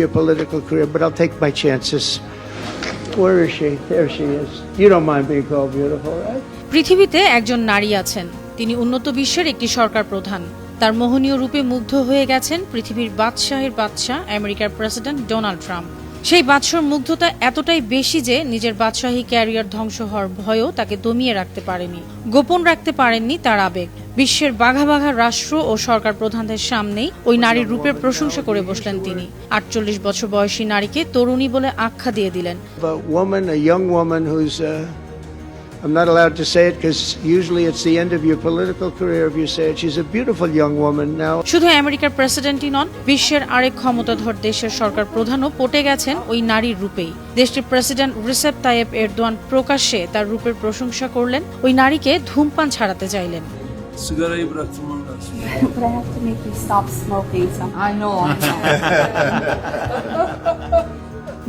Your political career, but I'll take my chances. Where is she? There she is. You don't mind being called beautiful, right? পৃথিবীতে একজন নারী আছেন, তিনি উন্নত বিশ্বের একটি সরকার প্রধান। তার মোহনীয় রূপে মুগ্ধ হয়ে গেছেন পৃথিবীর বাদশাহের বাদশাহ আমেরিকার প্রেসিডেন্ট ডোনাল্ড ট্রাম্প। সেই বাদশার মুগ্ধতা এতটাই বেশি যে নিজের বাদশাহী ক্যারিয়ার ধ্বংস হওয়ার ভয়ও তাকে দমিয়ে রাখতে পারেনি, গোপন রাখতে পারেননি তার আবেগ। বিশ্বের বাঘা বাঘা রাষ্ট্র ও সরকার প্রধানদের সামনেই ওই নারীর রূপের প্রশংসা করে বসলেন তিনি। ৪৮ বছর বয়সী নারীকে তরুণী বলে আখ্যা দিয়ে দিলেন। A young woman who's I'm not allowed to say it because usually it's the end of your political career if you say it. She's a beautiful young woman now. শুধু আমেরিকার প্রেসিডেন্টই নন, বিশ্বের আরেক ক্ষমতাধর দেশের সরকার প্রধানও পটে গেছেন ওই নারীর রূপেই। দেশটির প্রেসিডেন্ট রিসেপ তাইয়েপ এরদোয়ান প্রকাশ্যে তার রূপের প্রশংসা করলেন, ওই নারীকে ধূমপান ছাড়াতে চাইলেন। Sigarayı bıraktırmam lazım. But I have to make you stop smoking. I know.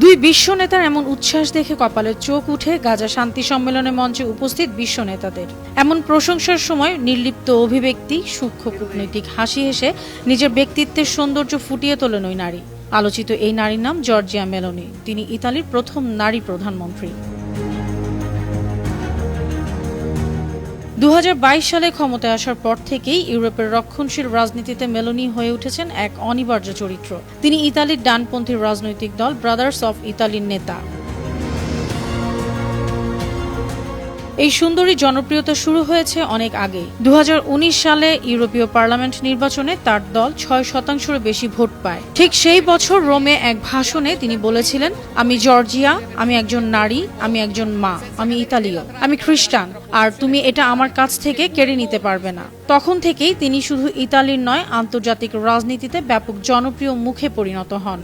দুই বিশ্ব নেতার এমন উচ্ছ্বাস দেখে কপালে চোখ উঠে গাজা শান্তি সম্মেলনের মঞ্চে উপস্থিত বিশ্ব নেতাদের। এমন প্রশংসার সময় নির্লিপ্ত অভিব্যক্তি, সূক্ষ্ম কূটনৈতিক হাসি হেসে নিজের ব্যক্তিত্বের সৌন্দর্য ফুটিয়ে তোলেন ওই নারী। আলোচিত এই নারীর নাম জর্জিয়া মেলোনি। তিনি ইতালির প্রথম নারী প্রধানমন্ত্রী। ২০২২ সালে ক্ষমতায় আসার পর থেকেই ইউরোপের রক্ষণশীল রাজনীতিতে মেলোনি হয়ে উঠেছেন এক অনিবার্য চরিত্র। তিনি ইতালির ডানপন্থী রাজনৈতিক দল ব্রাদার্স অফ ইতালির নেতা। এই সুন্দরী জনপ্রিয়তা শুরু হয়েছে অনেক আগে। ২০১৯ সালে ইউরোপীয় পার্লামেন্ট নির্বাচনে তার দল ৬% বেশি ভোট পায়। ঠিক সেই বছর রোমে এক ভাষণে তিনি বলেছিলেন, আমি জর্জিয়া, আমি একজন নারী, আমি একজন মা, আমি ইতালীয়, আমি খ্রিস্টান, আর তুমি এটা আমার কাছ থেকে কেড়ে নিতে পারবে না। তখন থেকেই তিনি শুধু ইতালির নয়, আন্তর্জাতিক রাজনীতিতে ব্যাপক জনপ্রিয় মুখে পরিণত হন।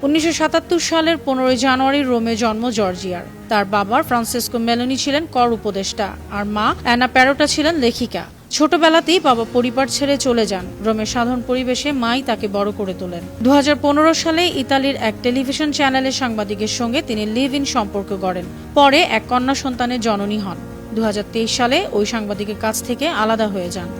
১৯৭৭ সালের ১৫ জানুয়ারি রোমে জন্ম জর্জিয়ার। তার বাবা ফ্রান্সিসকো মেলোনি ছিলেন কর উপদেষ্টা, আর মা অ্যানা প্যারোটা ছিলেন লেখিকা। ছোটবেলাতেই বাবা পরিবার ছেড়ে চলে যান। রোমের সাধারণ পরিবেশে মাই তাকে বড় করে তোলেন। ২০১৫ সালে ইতালির এক টেলিভিশন চ্যানেলের সাংবাদিকের সঙ্গে তিনি লিভ ইন সম্পর্ক গড়েন। পরে এক কন্যা সন্তানের জননী হন। ২০২৩ সালে ওই সাংবাদিকের কাছ থেকে আলাদা হয়ে যান।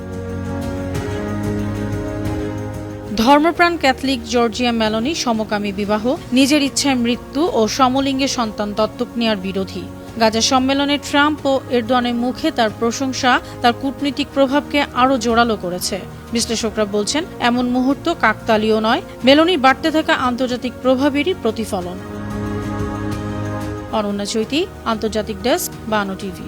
ধর্মপ্রাণ ক্যাথলিক জর্জিয়া মেলোনি সমকামী বিবাহ, নিজের ইচ্ছায় মৃত্যু ও সমলিঙ্গের সন্তান দত্তক নেওয়ার বিরোধী। গাজা সম্মেলনে ট্রাম্প ও এরদোয়ানের মুখে তার প্রশংসা তার কূটনৈতিক প্রভাবকে আরও জোরালো করেছে। বিশ্লেষকরা বলছেন, এমন মুহূর্ত কাকতালীয় নয়, মেলোনির বাড়তে থাকা আন্তর্জাতিক প্রভাবেরই প্রতিফলন। অনন্যা চৈতি, আন্তর্জাতিক ডেস্ক, বানো টিভি।